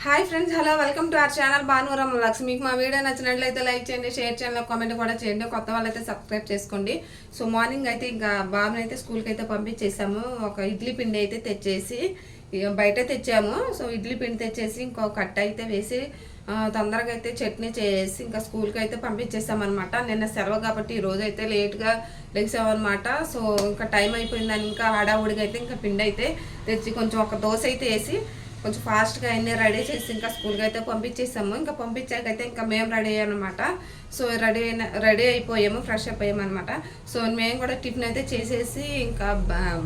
Hi friends, hello, welcome to our channel Bhanuram vlogs. మీకు మా video నచ్చినట్లయితే లైక్ చేయండి, షేర్ చేయండి, కామెంట్ కూడా చేయండి. కొత్త వాళ్ళైతే సబ్స్క్రైబ్ చేసుకోండి. సో మార్నింగ్ అయితే ఇంకా బాబుని అయితే స్కూల్కి అయితే పంపించేసాము. ఒక ఇడ్లీ పిండి అయితే తెచ్చేసి బయట తెచ్చాము. సో ఇడ్లీ పిండి తెచ్చేసి ఇంకో కట్ట అయితే వేసి తొందరగా అయితే చట్నీ చేసి ఇంకా స్కూల్కి అయితే పంపించేసామన్నమాట. నిన్న సెలవు కాబట్టి ఈరోజు అయితే లేట్గా లెగిసామన్నమాట. సో ఇంకా టైం అయిపోయిందని ఇంకా హడావుడిగా అయితే ఇంకా పిండి అయితే తెచ్చి కొంచెం ఒక దోశ అయితే వేసి కొంచెం ఫాస్ట్గా అన్నీ రెడీ చేసి ఇంకా స్కూల్కి అయితే పంపించేసాము. ఇంకా పంపించాకైతే ఇంకా మేము రెడీ అయ్యామన్నమాట. సో రెడీ అయిపోయాము, ఫ్రెష్ అప్ అయ్యామన్నమాట. సో మేము కూడా టిఫిన్ అయితే చేసేసి ఇంకా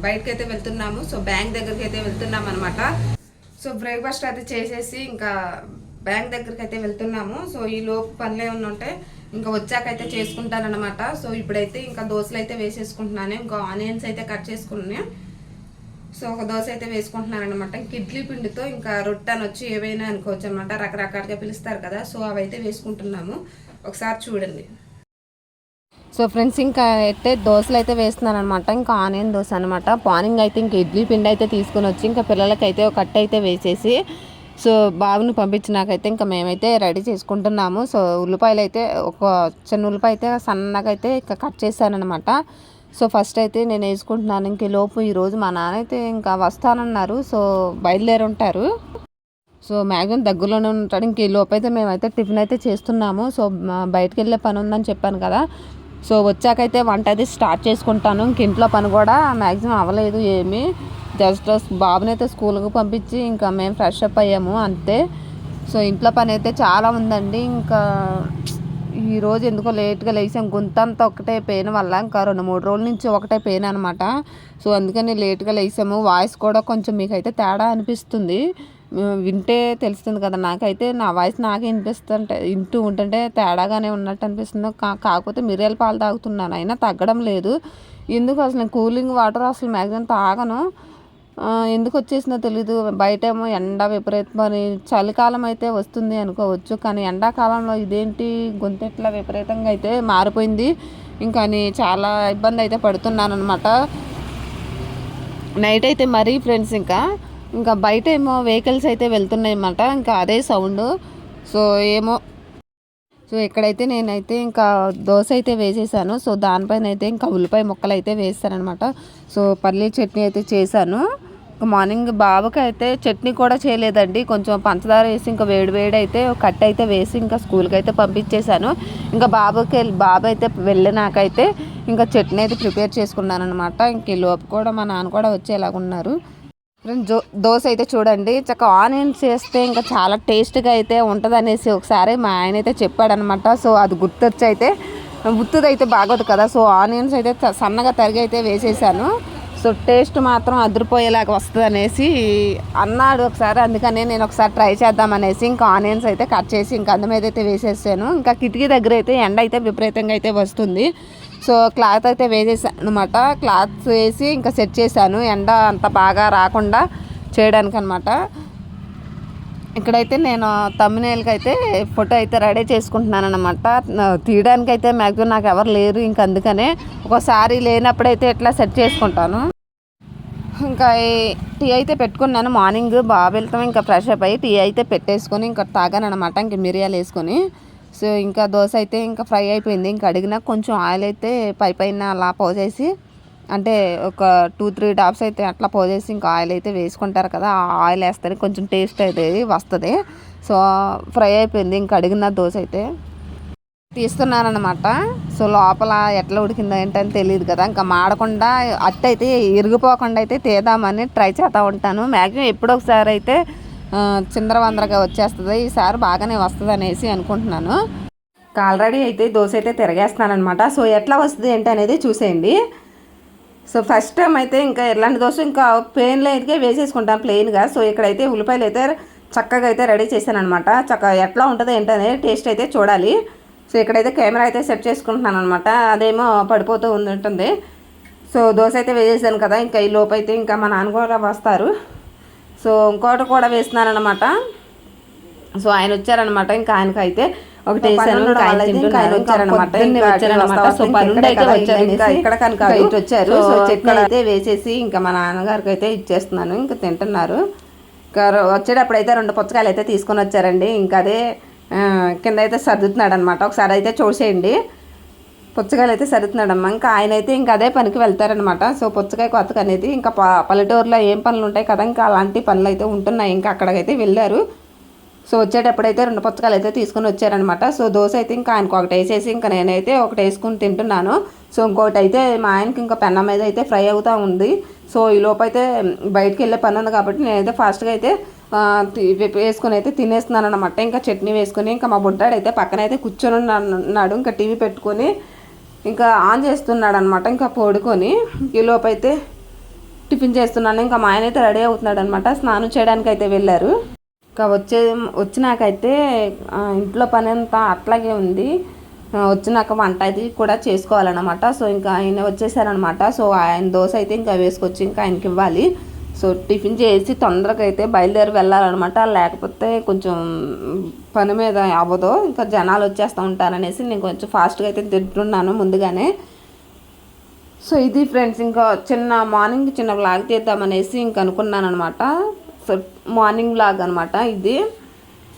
బయటకు అయితే వెళ్తున్నాము. సో బ్యాంక్ దగ్గరికి అయితే వెళ్తున్నాం అనమాట. సో బ్రేక్ఫాస్ట్ అయితే చేసేసి ఇంకా బ్యాంక్ దగ్గరికి అయితే వెళ్తున్నాము. సో ఈ లోపు పనులు ఏమన్నా ఉంటే ఇంకా వచ్చాకైతే చేసుకుంటానమాట. సో ఇప్పుడైతే ఇంకా దోశలు అయితే వేసేసుకుంటున్నాను. ఇంకా ఆనియన్స్ అయితే కట్ చేసుకున్నాను. సో ఒక దోశ అయితే వేసుకుంటున్నాను అనమాట. ఇంక ఇడ్లీ పిండితో ఇంకా రొట్టె అనొచ్చు, ఏవైనా అనుకోవచ్చు అనమాట. రకరకాలుగా పిలుస్తారు కదా. సో అవైతే వేసుకుంటున్నాము, ఒకసారి చూడండి. సో ఫ్రెండ్స్, ఇంకా అయితే దోశలు అయితే వేస్తున్నాను అనమాట. ఇంకా ఆనియన్ దోశ అనమాట. మార్నింగ్ అయితే ఇంకా ఇడ్లీ పిండి అయితే తీసుకుని వచ్చి ఇంకా పిల్లలకైతే ఒక కట్ట అయితే వేసేసి సో బాబుని పంపించినాకైతే ఇంకా మేమైతే రెడీ చేసుకుంటున్నాము. సో ఉల్లిపాయలు అయితే ఒక చిన్న ఉల్లిపాయ అయితే సన్నగా అయితే ఇంకా కట్ చేశానమాట. సో ఫస్ట్ అయితే నేను వేసుకుంటున్నాను. ఇంక లోపు ఈరోజు మా నాన్న అయితే ఇంకా వస్తానన్నారు. సో బయలుదేరి ఉంటారు. సో మ్యాక్సిమం దగ్గరలోనే ఉంటాడు. ఇంక ఈ లోపు అయితే మేమైతే టిఫిన్ అయితే చేస్తున్నాము. సో బయటకు వెళ్ళే పని ఉందని చెప్పాను కదా. సో వచ్చాకైతే వంట అది స్టార్ట్ చేసుకుంటాను. ఇంక ఇంట్లో పని కూడా మ్యాక్సిమం అవ్వలేదు ఏమీ. జస్ట్ బాబుని అయితే స్కూల్కి పంపించి ఇంకా మేము ఫ్రెష్ అప్ అయ్యాము అంతే. సో ఇంట్లో పని అయితే చాలా ఉందండి. ఇంకా ఈరోజు ఎందుకో లేట్గా లేచాం. గొంతంతా ఒకటే పెయిన్ వల్ల ఇంకా 2-3 రోజుల నుంచి ఒకటే పెయిన్ అనమాట. సో అందుకని లేట్గా లేచాము. వాయిస్ కూడా కొంచెం మీకైతే తేడా అనిపిస్తుంది, వింటే తెలుస్తుంది కదా. నాకైతే నా వాయిస్ నాకే వింటూ ఉంటుంటే తేడాగానే ఉన్నట్టు అనిపిస్తుంది. కాకపోతే మిరియాల పాలు తాగుతున్నాను, అయినా తగ్గడం లేదు. ఎందుకు అసలు కూలింగ్ వాటర్ అసలు మ్యాక్సిమం తాగను. ఎందుకు వచ్చేసిందో తెలీదు. బయట ఏమో ఎండ విపరీతమని, చలికాలం అయితే వస్తుంది అనుకోవచ్చు, కానీ ఎండాకాలంలో ఇదేంటి గొంతు ఎట్లా విపరీతంగా అయితే మారిపోయింది. ఇంకా చాలా ఇబ్బంది అయితే పడుతున్నాను అనమాట. నైట్ అయితే మరీ ఫ్రెండ్స్ ఇంకా బయట ఏమో వెహికల్స్ అయితే వెళ్తున్నాయి అన్నమాట. ఇంకా అదే సౌండ్. సో ఏమో. సో ఇక్కడైతే నేనైతే ఇంకా దోశ అయితే వేసేసాను. సో దానిపైన అయితే ఇంకా ఉల్లిపాయ ముక్కలు అయితే వేస్తాను అనమాట. సో పల్లీల చట్నీ అయితే చేశాను. మార్నింగ్ బాబుకి అయితే చట్నీ కూడా చేయలేదండి. కొంచెం పంచదార వేసి ఇంకా వేడి అయితే కట్ అయితే వేసి ఇంకా స్కూల్కి అయితే పంపించేశాను. ఇంకా బాబు అయితే వెళ్ళినాకైతే ఇంకా చట్నీ అయితే ప్రిపేర్ చేసుకున్నాను అనమాట. ఇంక ఈ లోపు కూడా మా నాన్న కూడా వచ్చేలాగున్నారు. దోశ అయితే చూడండి, చక్కగా ఆనియన్స్ వేస్తే ఇంకా చాలా టేస్ట్గా అయితే ఉంటుంది అనేసి ఒకసారి మా ఆయన అయితే చెప్పాడనమాట. సో అది గుర్తొచ్చి అయితే గుర్తుదైతే బాగోదు కదా. సో ఆనియన్స్ అయితే సన్నగా తరిగి అయితే వేసేసాను. సో టేస్ట్ మాత్రం అదిరిపోయేలాగా వస్తుంది అనేసి అన్నాడు ఒకసారి. అందుకనే నేను ఒకసారి ట్రై చేద్దామనేసి ఇంకా ఆనియన్స్ అయితే కట్ చేసి ఇంకా అందు మీద అయితే వేసేసాను. ఇంకా కిటికీ దగ్గర అయితే ఎండ అయితే విపరీతంగా అయితే వస్తుంది. సో క్లాత్ అయితే వేసేసాను అనమాట. క్లాత్ వేసి ఇంకా సెట్ చేశాను, ఎండ అంత బాగా రాకుండా చేయడానికి అనమాట. ఇక్కడైతే నేను తమ్మునేలకి అయితే ఫోటో అయితే రెడీ చేసుకుంటున్నాను అనమాట. తీయడానికి అయితే మ్యాక్సిమం నాకు ఎవరు లేరు. ఇంక అందుకనే ఒకసారి లేనప్పుడైతే ఇట్లా సెట్ చేసుకుంటాను. ఇంకా టీ అయితే పెట్టుకున్నాను. మార్నింగ్ బాగా వెళ్తాం ఇంకా ఫ్రెష్ అప్ అయ్యి టీ అయితే పెట్టేసుకొని ఇంకా తాగాను అనమాట. ఇంక మిరియాలు వేసుకొని. సో ఇంకా దోశ అయితే ఇంకా ఫ్రై అయిపోయింది. ఇంకా అడిగినా కొంచెం ఆయిల్ అయితే పైన అలా పోసేసి, అంటే ఒక 2-3 డ్రాప్స్ అయితే అట్లా పోసేసి ఇంకా ఆయిల్ అయితే వేసుకుంటారు కదా. ఆ ఆయిల్ వేస్తే కొంచెం టేస్ట్ అయితే వస్తుంది. సో ఫ్రై అయిపోయింది. ఇంకా అడిగిన దోశ అయితే తీస్తున్నానమాట. సో లోపల ఎట్లా ఉడికిందో ఏంటని తెలియదు కదా. ఇంకా మాడకుండా అట్టయితే ఇరిగిపోకుండా అయితే తీద్దామని ట్రై చేస్తూ ఉంటాను. మ్యాక్సిమం ఎప్పుడో ఒకసారి అయితే చిందరవందరగా వచ్చేస్తుంది. ఈసారి బాగానే వస్తుంది అనేసి అనుకుంటున్నాను. ఆల్రెడీ అయితే దోశ అయితే తిరగేస్తున్నాను అనమాట. సో ఎట్లా వస్తుంది ఏంటి అనేది చూసేయండి. సో ఫస్ట్ టైం అయితే ఇంకా ఎలాంటి దోశ ఇంకా ప్లెయిన్లో అయితే వేసేసుకుంటాను ప్లెయిన్గా. సో ఇక్కడైతే ఉల్లిపాయలు అయితే చక్కగా అయితే రెడీ చేశాను అనమాట. చక్కగా ఎట్లా ఉంటుందో ఏంటనేది టేస్ట్ అయితే చూడాలి. సో ఇక్కడైతే కెమెరా అయితే సెట్ చేసుకుంటున్నాను అనమాట. అదేమో పడిపోతూ ఉంటుంది. సో దోశ అయితే వేసేసాను కదా. ఇంకా ఈ లోపు అయితే ఇంకా మా నాన్న కూడా వస్తారు. సో ఇంకోటి కూడా వేస్తున్నాను అనమాట. సో ఆయన వచ్చారనమాట. ఇంకా ఆయనకైతే ఒకటి వచ్చారనమాట. ఇక్కడ కనుక వచ్చారు. సో చట్నీ అయితే వేసేసి ఇంకా మా నాన్నగారికి అయితే ఇచ్చేస్తున్నాను. ఇంకా తింటున్నారు. వచ్చేటప్పుడు అయితే 2 పుచ్చకాయలు అయితే తీసుకొని వచ్చారండి. ఇంకా అదే కింద అయితే సర్దుతున్నాడు అనమాట. ఒకసారి అయితే చూసేయండి. పుచ్చకాయలు అయితే సర్దుతున్నాడమ్మా. ఇంకా ఆయన అయితే ఇంకా అదే పనికి వెళ్తారనమాట. సో పుచ్చకాయ కొత్తగా అనేది ఇంకా పల్లెటూరులో ఏం పనులు ఉంటాయి కదా, ఇంకా అలాంటి పనులు అయితే ఉంటున్నాయి. ఇంకా అక్కడికైతే వెళ్ళారు. సో వచ్చేటప్పుడైతే 2 పుచ్చకాయలు అయితే తీసుకొని వచ్చారనమాట. సో దోశ అయితే ఇంకా ఆయనకు ఒకటి వేసేసి ఇంకా నేనైతే ఒకటి వేసుకుని తింటున్నాను. సో ఇంకొకటి అయితే మా ఆయనకి ఇంకా పెన్నం మీద అయితే ఫ్రై అవుతూ ఉంది. సో ఈ లోపు అయితే బయటికి వెళ్ళే పని ఉంది కాబట్టి నేనైతే ఫాస్ట్గా అయితే వేసుకొని అయితే తినేస్తున్నాను అనమాట. ఇంకా చట్నీ వేసుకొని ఇంకా మా బుడ్డాడు అయితే పక్కన అయితే కూర్చొని ఉన్నాడు. ఇంకా టీవీ పెట్టుకొని ఇంకా ఆన్ చేస్తున్నాడు అనమాట. ఇంకా పడుకొని ఈ లోపు అయితే టిఫిన్ చేస్తున్నాను. ఇంకా మా ఆయన అయితే రెడీ అవుతున్నాడు అనమాట. స్నానం చేయడానికి అయితే వెళ్ళారు. ఇంకా వచ్చినాకైతే ఇంట్లో పని అంతా అట్లాగే ఉంది. వచ్చినాక వంట అది కూడా చేసుకోవాలన్నమాట. సో ఇంకా ఆయన వచ్చేసారనమాట. సో ఆయన దోశ అయితే ఇంకా వేసుకొచ్చి ఇంకా ఆయనకి ఇవ్వాలి. సో టిఫిన్ చేసి తొందరగా అయితే బయలుదేరి వెళ్ళాలన్నమాట. లేకపోతే కొంచెం పని మీద అవ్వదు, ఇంకా జనాలు వచ్చేస్తూ ఉంటారనేసి నేను కొంచెం ఫాస్ట్గా అయితే తింటున్నాను ముందుగానే. సో ఇది ఫ్రెండ్స్, ఇంకా మార్నింగ్ చిన్న వ్లాగ్ తీద్దామనేసి ఇంకా అనుకున్నాను అనమాట. సో మార్నింగ్ వ్లాగ్ అనమాట ఇది.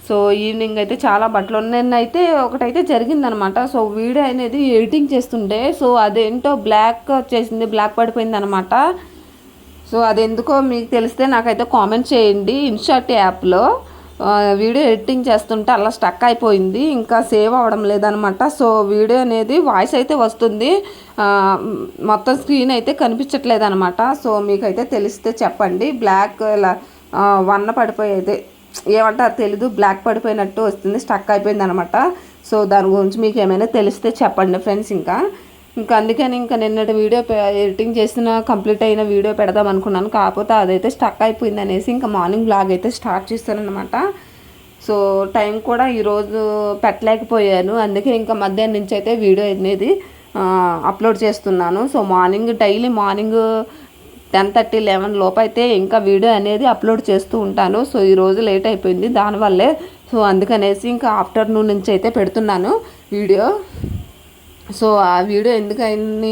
సో ఈవినింగ్ అయితే చాలా బట్టలు నిన్నైతే ఒకటైతే జరిగిందనమాట. సో వీడియో అనేది ఎడిటింగ్ చేస్తుంటే సో అదేంటో బ్లాక్ వచ్చేసింది, బ్లాక్ పడిపోయింది అనమాట. సో అది ఎందుకో మీకు తెలిస్తే నాకైతే కామెంట్ చేయండి. ఇన్షాట్ యాప్లో వీడియో ఎడిటింగ్ చేస్తుంటే అలా స్టక్ అయిపోయింది, ఇంకా సేవ్ అవ్వడం లేదనమాట. సో వీడియో అనేది వాయిస్ అయితే వస్తుంది, మొత్తం స్క్రీన్ అయితే కనిపించట్లేదు అనమాట. సో మీకైతే తెలిస్తే చెప్పండి. బ్లాక్ ఇలా వన్న పడిపోయేది ఏమంటారు తెలీదు, బ్లాక్ పడిపోయినట్టు వస్తుంది, స్టక్ అయిపోయింది అనమాట. సో దాని గురించి మీకు ఏమైనా తెలిస్తే చెప్పండి ఫ్రెండ్స్. ఇంకా అందుకని ఇంకా నిన్నటి వీడియో ఎడిటింగ్ చేసిన కంప్లీట్ అయిన వీడియో పెడదాం అనుకున్నాను, కాకపోతే అదైతే స్టక్ అయిపోయింది అనేసి ఇంకా మార్నింగ్ వ్లాగ్ అయితే స్టార్ట్ చేస్తానమాట. సో టైం కూడా ఈరోజు పెట్టలేకపోయాను, అందుకే ఇంకా మధ్యాహ్నం నుంచి అయితే వీడియో అనేది అప్లోడ్ చేస్తున్నాను. సో డైలీ మార్నింగ్ 10:30, 11 లోపు అయితే ఇంకా వీడియో అనేది అప్లోడ్ చేస్తూ ఉంటాను. సో ఈరోజు లేట్ అయిపోయింది దానివల్లే. సో అందుకనేసి ఇంకా ఆఫ్టర్నూన్ నుంచి అయితే పెడుతున్నాను వీడియో. సో ఆ వీడియో ఎందుకని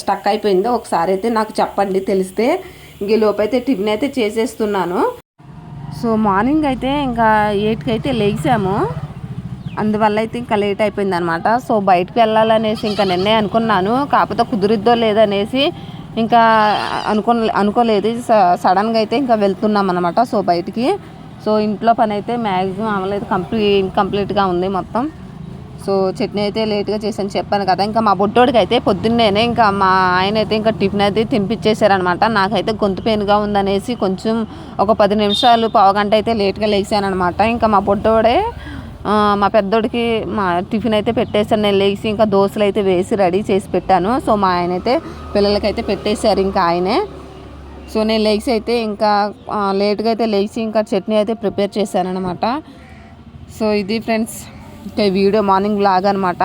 స్టక్ అయిపోయిందో ఒకసారి అయితే నాకు చెప్పండి తెలిస్తే. ఇంక లోపు అయితే టిఫిన్ అయితే చేసేస్తున్నాను. సో మార్నింగ్ అయితే ఇంకా 8కి అయితే లేచాము, అందువల్ల అయితే ఇంకా లేట్ అయిపోయింది అనమాట. సో బయటకు వెళ్ళాలనేసి ఇంకా నిన్నే అనుకున్నాను, కాకపోతే కుదిరిద్దో లేదనేసి ఇంకా అనుకోలేదు. సడన్గా అయితే ఇంకా వెళ్తున్నాం అనమాట. సో బయటికి సో ఇంట్లో పని అయితే మ్యాక్సిమం అవ్వలేదు, కంప్లీట్గా ఉంది మొత్తం. సో చట్నీ అయితే లేట్గా చేశాను చెప్పాను కదా. ఇంకా మా బుడ్డోడికి అయితే పొద్దున్నేనే ఇంకా మా ఆయన అయితే ఇంకా టిఫిన్ అయితే తినిపించేశారనమాట. నాకైతే గొంతు పెయిన్గా ఉందనేసి కొంచెం ఒక 10 నిమిషాలు, పావుగంట అయితే లేట్గా లేచానమాట. ఇంకా మా బుడ్డోడే మా పెద్దోడికి మా టిఫిన్ అయితే పెట్టేశాను. నేను లేచి ఇంకా దోశలు అయితే వేసి రెడీ చేసి పెట్టాను. సో మా ఆయన అయితే పిల్లలకైతే పెట్టేశారు ఇంకా ఆయనే. సో నేను లేచి అయితే ఇంకా లేట్గా అయితే లేచి ఇంకా చట్నీ అయితే ప్రిపేర్ చేశాను అనమాట. సో ఇది ఫ్రెండ్స్ ఇంకా వీడియో మార్నింగ్ వ్లాగ్ అనమాట.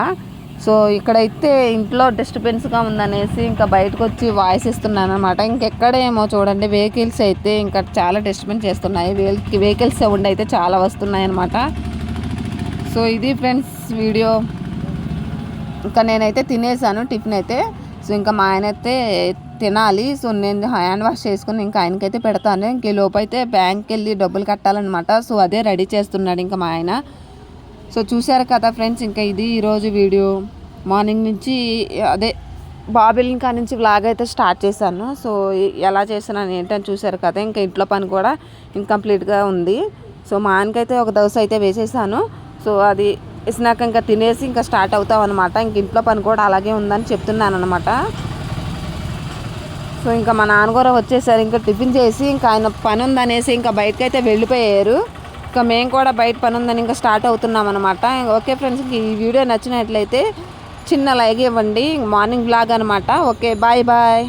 సో ఇక్కడైతే ఇంట్లో డిస్టర్బెన్స్గా ఉందనేసి ఇంకా బయటకు వచ్చి వాయిస్ ఇస్తున్నాను అనమాట. ఇంకెక్కడేమో చూడండి వెహికల్స్ అయితే ఇంకా చాలా డిస్టర్బెన్స్ చేస్తున్నాయి, వెహికల్స్ సౌండ్ అయితే చాలా వస్తున్నాయి అనమాట. సో ఇది ఫ్రెండ్స్ వీడియో. ఇంకా నేనైతే తినేసాను టిఫిన్ అయితే. సో ఇంకా మా ఆయన అయితే తినాలి. సో నేను హ్యాండ్ వాష్ చేసుకుని ఇంకా ఆయనకైతే పెడతాను. ఇంక లోపు అయితే బ్యాంక్కి వెళ్ళి డబ్బులు కట్టాలన్నమాట. సో అదే రెడీ చేస్తున్నాడు ఇంకా మా ఆయన. సో చూశారు కదా ఫ్రెండ్స్, ఇంకా ఇది ఈరోజు వీడియో. మార్నింగ్ నుంచి అదే బాబిలిన్ కాడ నుంచి వ్లాగ్ అయితే స్టార్ట్ చేశాను. సో ఎలా చేస్తున్నాను ఏంటని చూశారు కదా. ఇంకా ఇంట్లో పని కూడా ఇన్కంప్లీట్గా ఉంది. సో మా ఆయనకైతే ఒక దోశ అయితే వేసేసాను. సో అది వేసినాక ఇంకా తినేసి ఇంకా స్టార్ట్ అవుతాం అనమాట. ఇంక ఇంట్లో పని కూడా అలాగే ఉందని చెప్తున్నాను అనమాట. సో ఇంకా మా నాన్నగారు వచ్చేసారు ఇంకా టిఫిన్ చేసి, ఇంకా ఆయన పని ఉందనేసి ఇంకా బయటకు అయితే వెళ్ళిపోయారు. ఇంకా మేము కూడా బయట పని ఉందని ఇంకా స్టార్ట్ అవుతున్నాం అనమాట. ఓకే ఫ్రెండ్స్, ఈ వీడియో నచ్చినట్లయితే చిన్న లైక్ ఇవ్వండి. మార్నింగ్ వ్లాగ్ అనమాట. Okay bye bye.